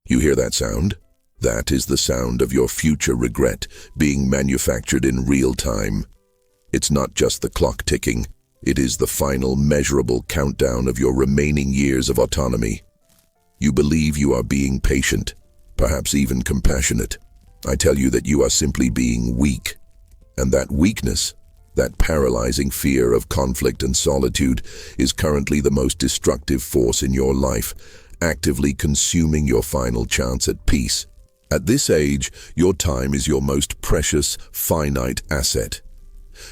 You hear that sound? That is the sound of your future regret being manufactured in real time. It's not just the clock ticking, it is the final measurable countdown of your remaining years of autonomy. You believe you are being patient, perhaps even compassionate. I tell you that you are simply being weak. And that weakness, that paralyzing fear of conflict and solitude, is currently the most destructive force in your life, actively consuming your final chance at peace. At this age, your time is your most precious, finite asset.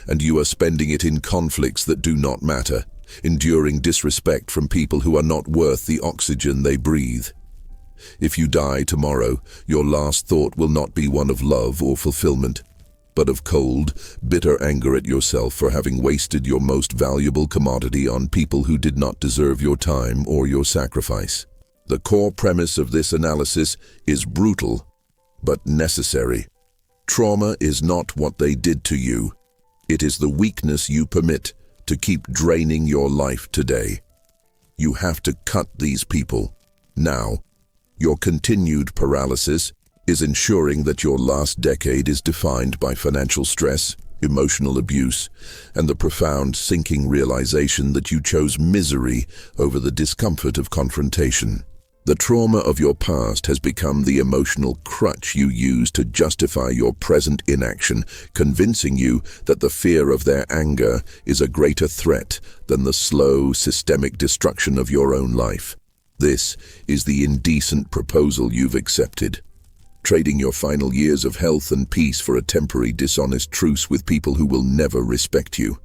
And you are spending it in conflicts that do not matter, enduring disrespect from people who are not worth the oxygen they breathe. If you die tomorrow, your last thought will not be one of love or fulfillment, but of cold, bitter anger at yourself for having wasted your most valuable commodity on people who did not deserve your time or your sacrifice. The core premise of this analysis is brutal, but necessary. Trauma is not what they did to you. It is the weakness you permit to keep draining your life today. You have to cut these people. Now, your continued paralysis is ensuring that your last decade is defined by financial stress, emotional abuse, and the profound sinking realization that you chose misery over the discomfort of confrontation. The trauma of your past has become the emotional crutch you use to justify your present inaction, convincing you that the fear of their anger is a greater threat than the slow, systemic destruction of your own life. This is the indecent proposal you've accepted. Trading your final years of health and peace for a temporary dishonest truce with people who will never respect you.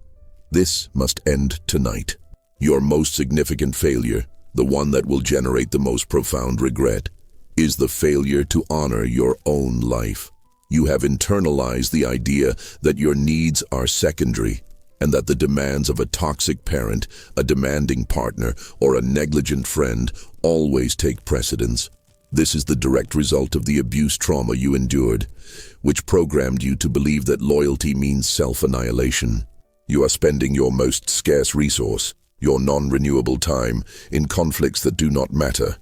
This must end tonight. Your most significant failure, the one that will generate the most profound regret, is the failure to honor your own life. You have internalized the idea that your needs are secondary, and that the demands of a toxic parent, a demanding partner, or a negligent friend always take precedence. This is the direct result of the abuse trauma you endured, which programmed you to believe that loyalty means self-annihilation. You are spending your most scarce resource, your non-renewable time, in conflicts that do not matter,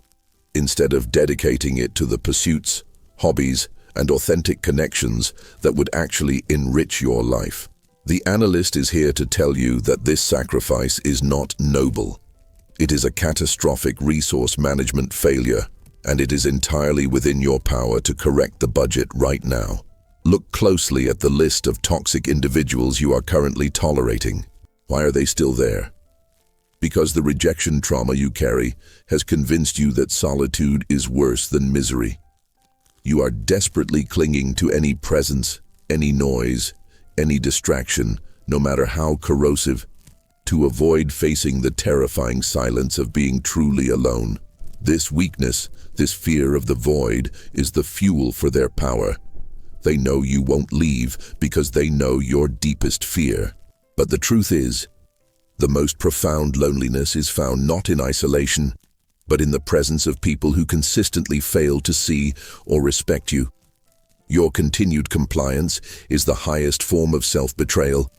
instead of dedicating it to the pursuits, hobbies, and authentic connections that would actually enrich your life. The analyst is here to tell you that this sacrifice is not noble. It is a catastrophic resource management failure, and it is entirely within your power to correct the budget right now. Look closely at the list of toxic individuals you are currently tolerating. Why are they still there? Because the rejection trauma you carry has convinced you that solitude is worse than misery. You are desperately clinging to any presence, any noise, any distraction, no matter how corrosive, to avoid facing the terrifying silence of being truly alone. This weakness, this fear of the void, is the fuel for their power. They know you won't leave because they know your deepest fear. But the truth is, the most profound loneliness is found not in isolation, but in the presence of people who consistently fail to see or respect you. Your continued compliance is the highest form of self-betrayal,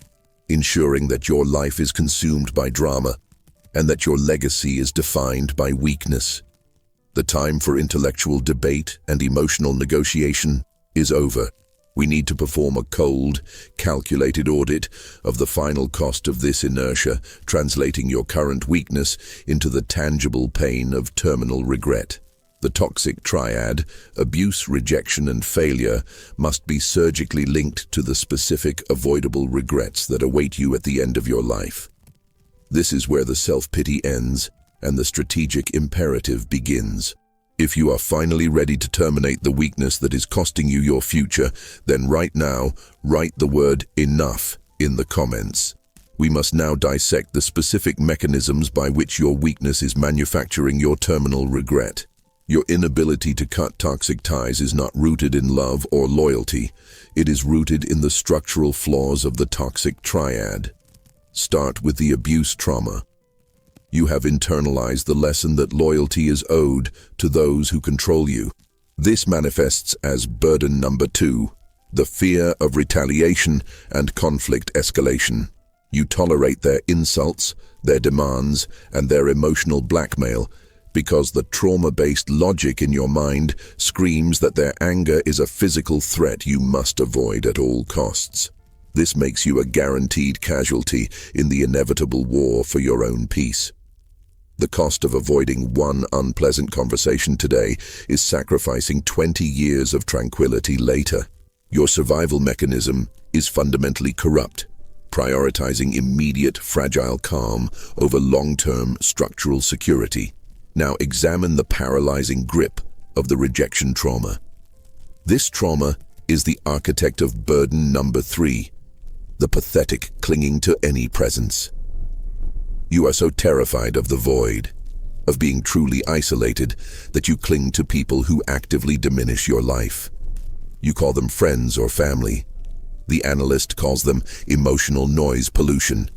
ensuring that your life is consumed by drama and that your legacy is defined by weakness. The time for intellectual debate and emotional negotiation is over. We need to perform a cold, calculated audit of the final cost of this inertia, translating your current weakness into the tangible pain of terminal regret. The toxic triad, abuse, rejection, and failure, must be surgically linked to the specific, avoidable regrets that await you at the end of your life. This is where the self-pity ends and the strategic imperative begins. If you are finally ready to terminate the weakness that is costing you your future, then right now, write the word enough in the comments. We must now dissect the specific mechanisms by which your weakness is manufacturing your terminal regret. Your inability to cut toxic ties is not rooted in love or loyalty. It is rooted in the structural flaws of the toxic triad. Start with the abuse trauma. You have internalized the lesson that loyalty is owed to those who control you. This manifests as burden number 2, the fear of retaliation and conflict escalation. You tolerate their insults, their demands, and their emotional blackmail, because the trauma-based logic in your mind screams that their anger is a physical threat you must avoid at all costs. This makes you a guaranteed casualty in the inevitable war for your own peace. The cost of avoiding one unpleasant conversation today is sacrificing 20 years of tranquility later. Your survival mechanism is fundamentally corrupt, prioritizing immediate, fragile calm over long-term structural security. Now examine the paralyzing grip of the rejection trauma. This trauma is the architect of burden number 3, the pathetic clinging to any presence. You are so terrified of the void, of being truly isolated, that you cling to people who actively diminish your life. You call them friends or family. The analyst calls them emotional noise pollution.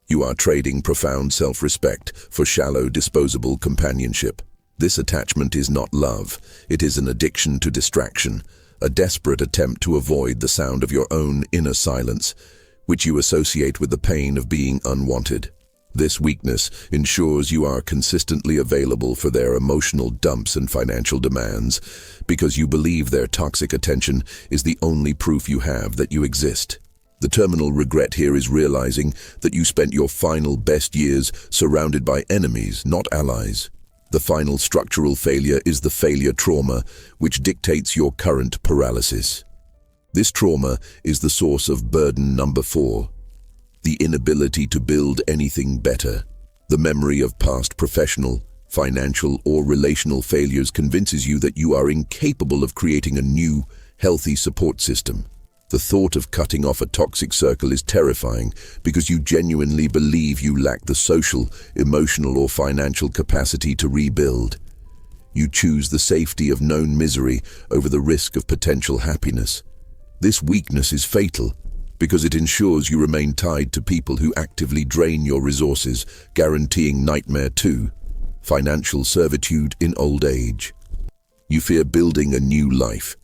You are trading profound self-respect for shallow, disposable companionship. This attachment is not love. It is an addiction to distraction, a desperate attempt to avoid the sound of your own inner silence, which you associate with the pain of being unwanted. This weakness ensures you are consistently available for their emotional dumps and financial demands, because you believe their toxic attention is the only proof you have that you exist. The terminal regret here is realizing that you spent your final best years surrounded by enemies, not allies. The final structural failure is the failure trauma, which dictates your current paralysis. This trauma is the source of burden number 4. The inability to build anything better. The memory of past professional, financial, or relational failures convinces you that you are incapable of creating a new, healthy support system. The thought of cutting off a toxic circle is terrifying because you genuinely believe you lack the social, emotional, or financial capacity to rebuild. You choose the safety of known misery over the risk of potential happiness. This weakness is fatal, because it ensures you remain tied to people who actively drain your resources, guaranteeing nightmare 2, financial servitude in old age. You fear building a new life,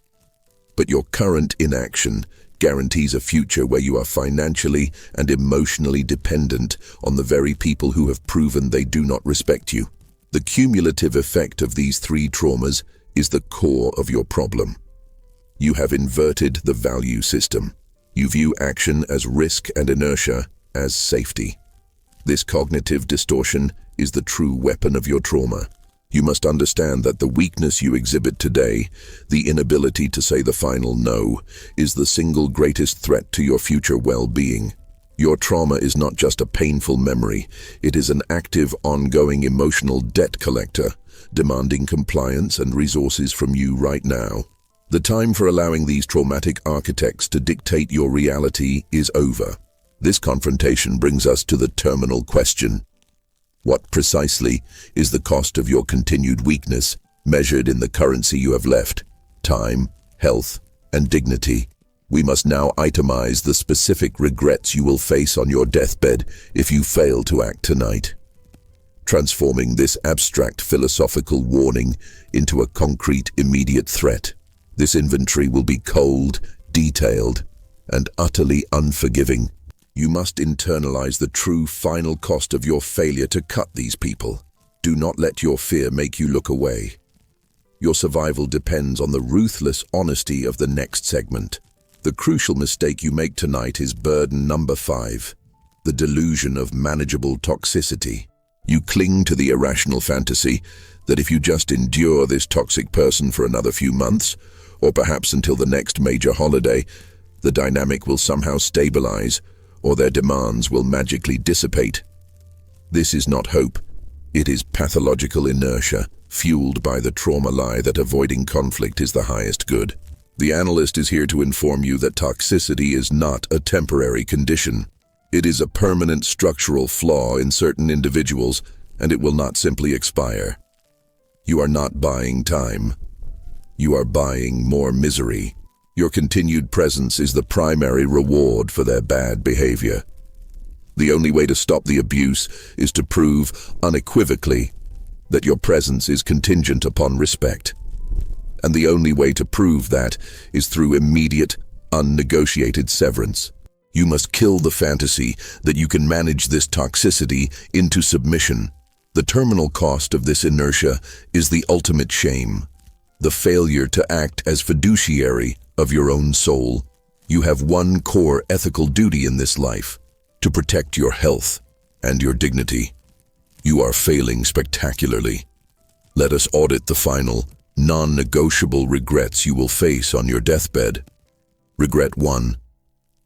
but your current inaction guarantees a future where you are financially and emotionally dependent on the very people who have proven they do not respect you. The cumulative effect of these 3 traumas is the core of your problem. You have inverted the value system. You view action as risk and inertia as safety. This cognitive distortion is the true weapon of your trauma. You must understand that the weakness you exhibit today, the inability to say the final no, is the single greatest threat to your future well-being. Your trauma is not just a painful memory, it is an active, ongoing emotional debt collector, demanding compliance and resources from you right now. The time for allowing these traumatic architects to dictate your reality is over. This confrontation brings us to the terminal question. What precisely is the cost of your continued weakness, measured in the currency you have left? Time, health, and dignity. We must now itemize the specific regrets you will face on your deathbed if you fail to act tonight. Transforming this abstract philosophical warning into a concrete, immediate threat. This inventory will be cold, detailed, and utterly unforgiving. You must internalize the true final cost of your failure to cut these people. Do not let your fear make you look away. Your survival depends on the ruthless honesty of the next segment. The crucial mistake you make tonight is burden number 5, the delusion of manageable toxicity. You cling to the irrational fantasy that if you just endure this toxic person for another few months, or perhaps until the next major holiday, the dynamic will somehow stabilize, or their demands will magically dissipate. This is not hope. It is pathological inertia, fueled by the trauma lie that avoiding conflict is the highest good. The analyst is here to inform you that toxicity is not a temporary condition. It is a permanent structural flaw in certain individuals, and it will not simply expire. You are not buying time. You are buying more misery. Your continued presence is the primary reward for their bad behavior. The only way to stop the abuse is to prove unequivocally that your presence is contingent upon respect. And the only way to prove that is through immediate, unnegotiated severance. You must kill the fantasy that you can manage this toxicity into submission. The terminal cost of this inertia is the ultimate shame, the failure to act as fiduciary of your own soul. You have one core ethical duty in this life: to protect your health and your dignity. You are failing spectacularly. Let us audit the final, non-negotiable regrets you will face on your deathbed. Regret 1.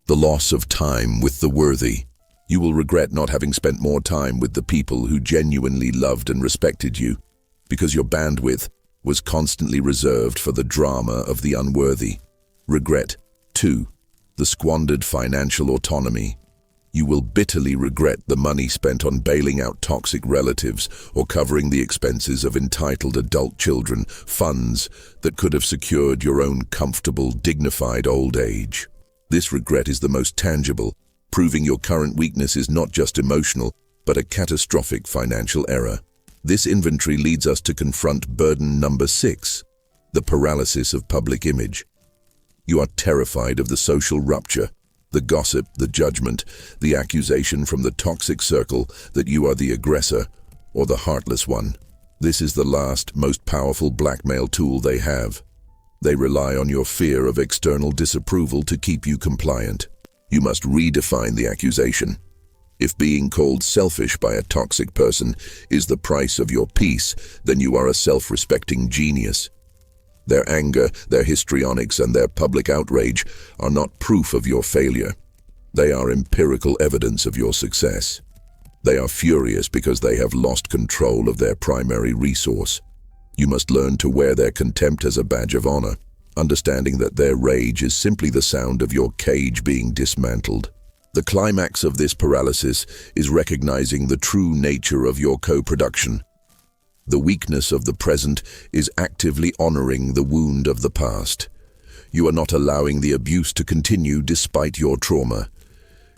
The loss of time with the worthy. You will regret not having spent more time with the people who genuinely loved and respected you, because your bandwidth was constantly reserved for the drama of the unworthy. Regret 2. The squandered financial autonomy. You will bitterly regret the money spent on bailing out toxic relatives or covering the expenses of entitled adult children, funds that could have secured your own comfortable, dignified old age. This regret is the most tangible, proving your current weakness is not just emotional, but a catastrophic financial error. This inventory leads us to confront burden number 6, the paralysis of public image. You are terrified of the social rupture, the gossip, the judgment, the accusation from the toxic circle that you are the aggressor or the heartless one. This is the last, most powerful blackmail tool they have. They rely on your fear of external disapproval to keep you compliant. You must redefine the accusation. If being called selfish by a toxic person is the price of your peace, then you are a self-respecting genius. Their anger, their histrionics, and their public outrage are not proof of your failure. They are empirical evidence of your success. They are furious because they have lost control of their primary resource. You must learn to wear their contempt as a badge of honor, understanding that their rage is simply the sound of your cage being dismantled. The climax of this paralysis is recognizing the true nature of your co-production. The weakness of the present is actively honoring the wound of the past. You are not allowing the abuse to continue despite your trauma.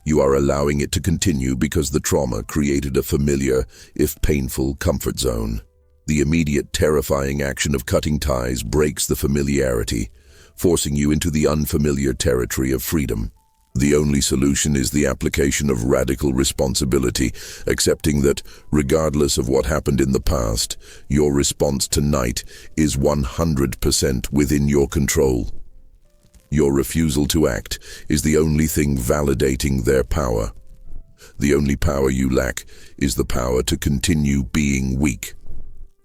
You are allowing it to continue because the trauma created a familiar, if painful, comfort zone. The immediate terrifying action of cutting ties breaks the familiarity, forcing you into the unfamiliar territory of freedom. The only solution is the application of radical responsibility, accepting that, regardless of what happened in the past, your response tonight is 100% within your control. Your refusal to act is the only thing validating their power. The only power you lack is the power to continue being weak.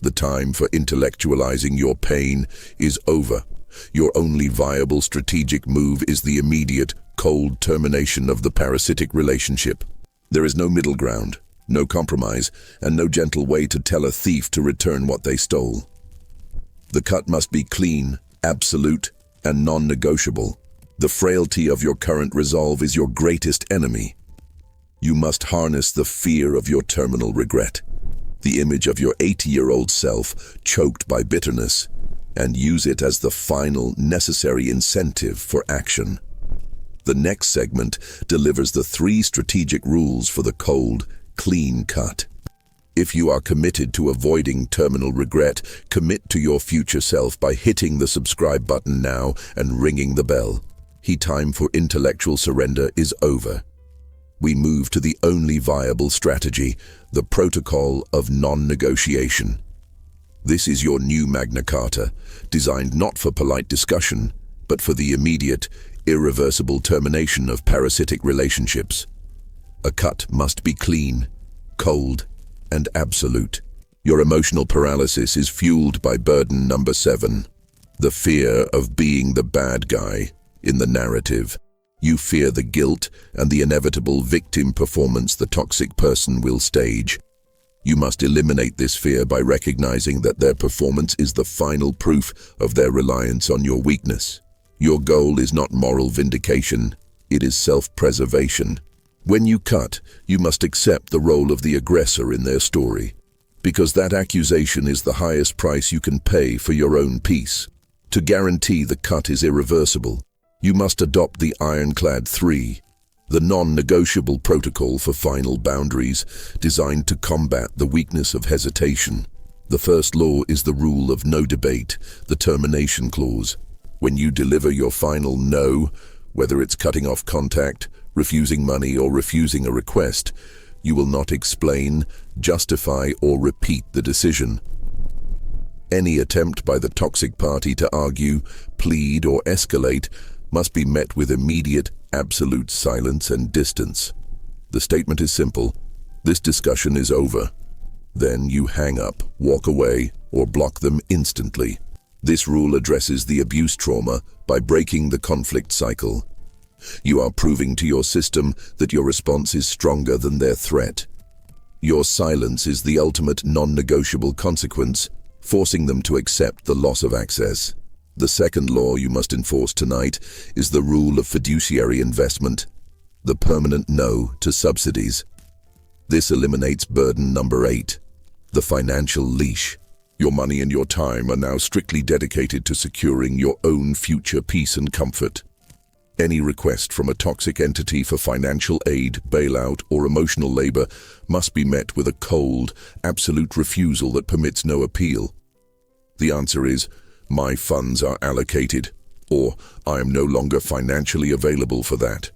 The time for intellectualizing your pain is over. Your only viable strategic move is the immediate, cold termination of the parasitic relationship. There is no middle ground, no compromise, and no gentle way to tell a thief to return what they stole. The cut must be clean, absolute, and non-negotiable. The frailty of your current resolve is your greatest enemy. You must harness the fear of your terminal regret, the image of your 80-year-old self choked by bitterness, and use it as the final, necessary incentive for action. The next segment delivers the 3 strategic rules for the cold, clean cut. If you are committed to avoiding terminal regret, commit to your future self by hitting the subscribe button now and ringing the bell. Time for intellectual surrender is over. We move to the only viable strategy, the protocol of non-negotiation. This is your new Magna Carta, designed not for polite discussion, but for the immediate, irreversible termination of parasitic relationships. A cut must be clean, cold, and absolute. Your emotional paralysis is fueled by burden number 7, the fear of being the bad guy in the narrative. You fear the guilt and the inevitable victim performance the toxic person will stage. You must eliminate this fear by recognizing that their performance is the final proof of their reliance on your weakness. Your goal is not moral vindication, it is self-preservation. When you cut, you must accept the role of the aggressor in their story, because that accusation is the highest price you can pay for your own peace. To guarantee the cut is irreversible, you must adopt the ironclad 3, the non-negotiable protocol for final boundaries, designed to combat the weakness of hesitation. The first law is the rule of no debate, the termination clause. When you deliver your final no, whether it's cutting off contact, refusing money, or refusing a request, You will not explain, justify, or repeat the decision. Any attempt by the toxic party to argue, plead, or escalate must be met with immediate, absolute silence and distance. The statement is simple: this discussion is over. Then you hang up, walk away, or block them instantly. This rule addresses the abuse trauma by breaking the conflict cycle. You are proving to your system that your response is stronger than their threat. Your silence is the ultimate non-negotiable consequence, forcing them to accept the loss of access. The second law you must enforce tonight is the rule of fiduciary investment, the permanent no to subsidies. This eliminates burden number 8, the financial leash. Your money and your time are now strictly dedicated to securing your own future peace and comfort. Any request from a toxic entity for financial aid, bailout, or emotional labor must be met with a cold, absolute refusal that permits no appeal. The answer is, "My funds are allocated," or "I am no longer financially available for that."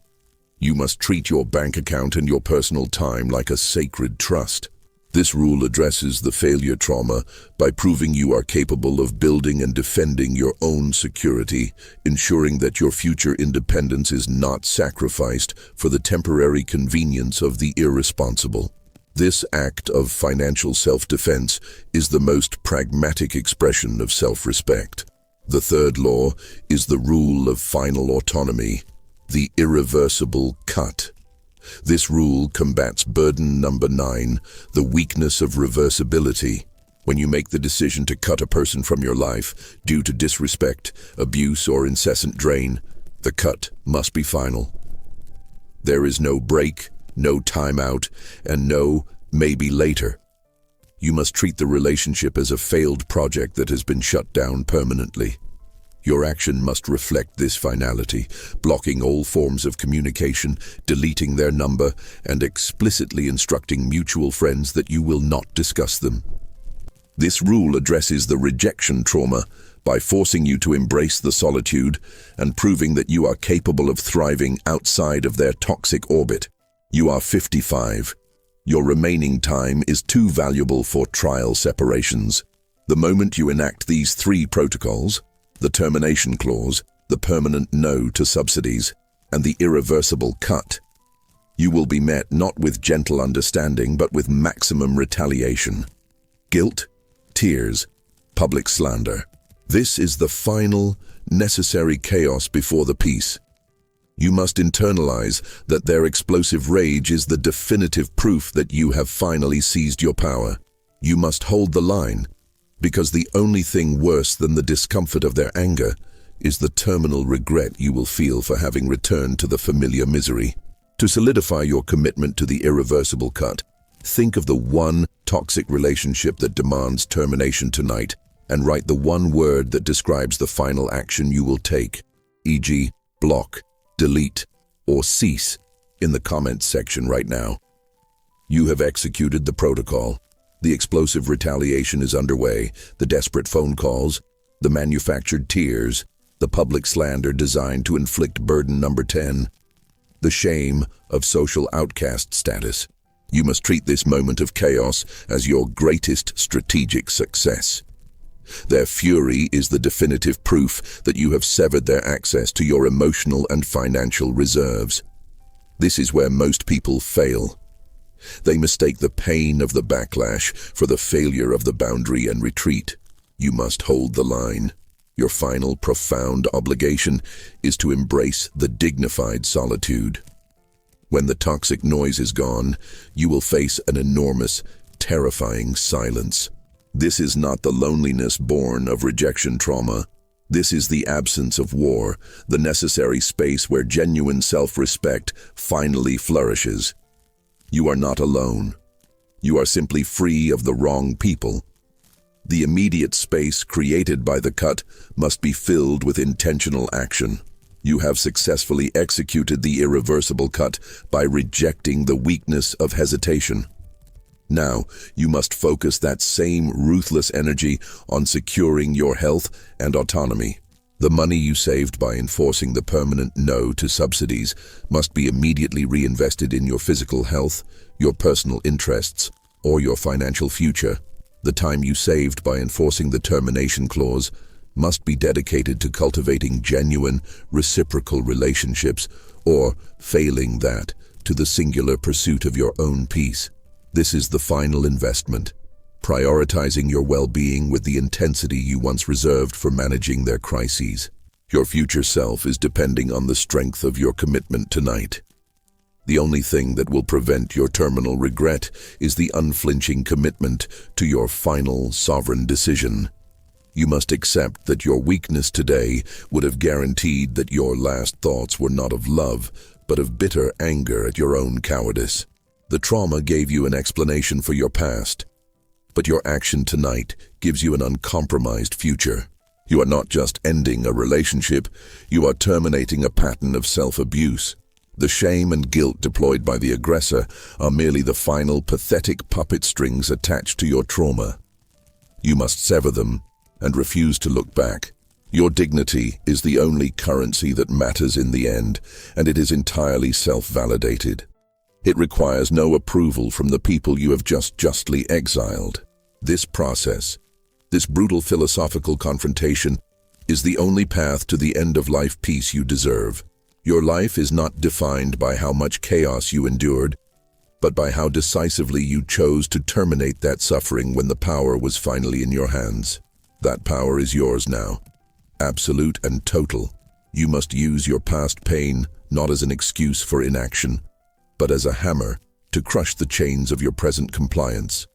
You must treat your bank account and your personal time like a sacred trust. This rule addresses the failure trauma by proving you are capable of building and defending your own security, ensuring that your future independence is not sacrificed for the temporary convenience of the irresponsible. This act of financial self-defense is the most pragmatic expression of self-respect. The third law is the rule of final autonomy, the irreversible cut. This rule combats burden number 9, the weakness of reversibility. When you make the decision to cut a person from your life due to disrespect, abuse, or incessant drain, the cut must be final. There is no break, no timeout, and no maybe later. You must treat the relationship as a failed project that has been shut down permanently. Your action must reflect this finality, blocking all forms of communication, deleting their number, and explicitly instructing mutual friends that you will not discuss them. This rule addresses the rejection trauma by forcing you to embrace the solitude and proving that you are capable of thriving outside of their toxic orbit. You are 55. Your remaining time is too valuable for trial separations. The moment you enact these 3 protocols, the termination clause, the permanent no to subsidies, and the irreversible cut, you will be met not with gentle understanding but with maximum retaliation. Guilt, tears, public slander. This is the final, necessary chaos before the peace. You must internalize that their explosive rage is the definitive proof that you have finally seized your power. You must hold the line, because the only thing worse than the discomfort of their anger is the terminal regret you will feel for having returned to the familiar misery. To solidify your commitment to the irreversible cut, think of the one toxic relationship that demands termination tonight and write the one word that describes the final action you will take, e.g., block, delete, or cease, in the comments section right now. You have executed the protocol. The explosive retaliation is underway, the desperate phone calls, the manufactured tears, the public slander designed to inflict burden number 10, the shame of social outcast status. You must treat this moment of chaos as your greatest strategic success. Their fury is the definitive proof that you have severed their access to your emotional and financial reserves. This is where most people fail. They mistake the pain of the backlash for the failure of the boundary and retreat. You must hold the line. Your final profound obligation is to embrace the dignified solitude. When the toxic noise is gone, you will face an enormous, terrifying silence. This is not the loneliness born of rejection trauma. This is the absence of war, the necessary space where genuine self-respect finally flourishes. You are not alone. You are simply free of the wrong people. The immediate space created by the cut must be filled with intentional action. You have successfully executed the irreversible cut by rejecting the weakness of hesitation. Now, you must focus that same ruthless energy on securing your health and autonomy. The money you saved by enforcing the permanent no to subsidies must be immediately reinvested in your physical health, your personal interests, or your financial future. The time you saved by enforcing the termination clause must be dedicated to cultivating genuine, reciprocal relationships, or, failing that, to the singular pursuit of your own peace. This is the final investment, prioritizing your well-being with the intensity you once reserved for managing their crises. Your future self is depending on the strength of your commitment tonight. The only thing that will prevent your terminal regret is the unflinching commitment to your final, sovereign decision. You must accept that your weakness today would have guaranteed that your last thoughts were not of love, but of bitter anger at your own cowardice. The trauma gave you an explanation for your past, but your action tonight gives you an uncompromised future. You are not just ending a relationship, you are terminating a pattern of self-abuse. The shame and guilt deployed by the aggressor are merely the final pathetic puppet strings attached to your trauma. You must sever them and refuse to look back. Your dignity is the only currency that matters in the end, and it is entirely self-validated. It requires no approval from the people you have just justly exiled. This process, this brutal philosophical confrontation, is the only path to the end-of-life peace you deserve. Your life is not defined by how much chaos you endured, but by how decisively you chose to terminate that suffering when the power was finally in your hands. That power is yours now, absolute and total. You must use your past pain not as an excuse for inaction, but as a hammer to crush the chains of your present compliance.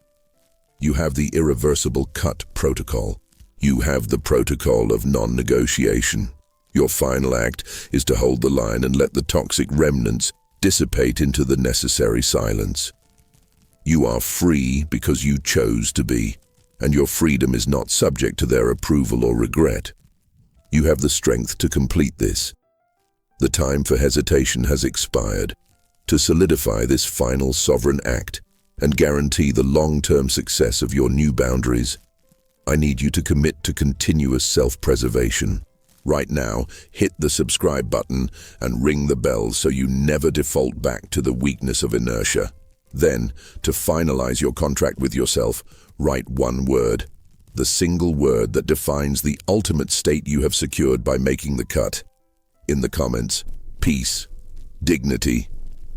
You have the irreversible cut protocol. You have the protocol of non-negotiation. Your final act is to hold the line and let the toxic remnants dissipate into the necessary silence. You are free because you chose to be, and your freedom is not subject to their approval or regret. You have the strength to complete this. The time for hesitation has expired. To solidify this final sovereign act and guarantee the long-term success of your new boundaries, I need you to commit to continuous self-preservation. Right now, hit the subscribe button and ring the bell so you never default back to the weakness of inertia. Then, to finalize your contract with yourself, write one word, the single word that defines the ultimate state you have secured by making the cut. In the comments, peace, dignity,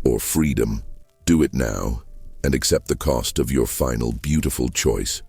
or freedom. Do it now and accept the cost of your final beautiful choice.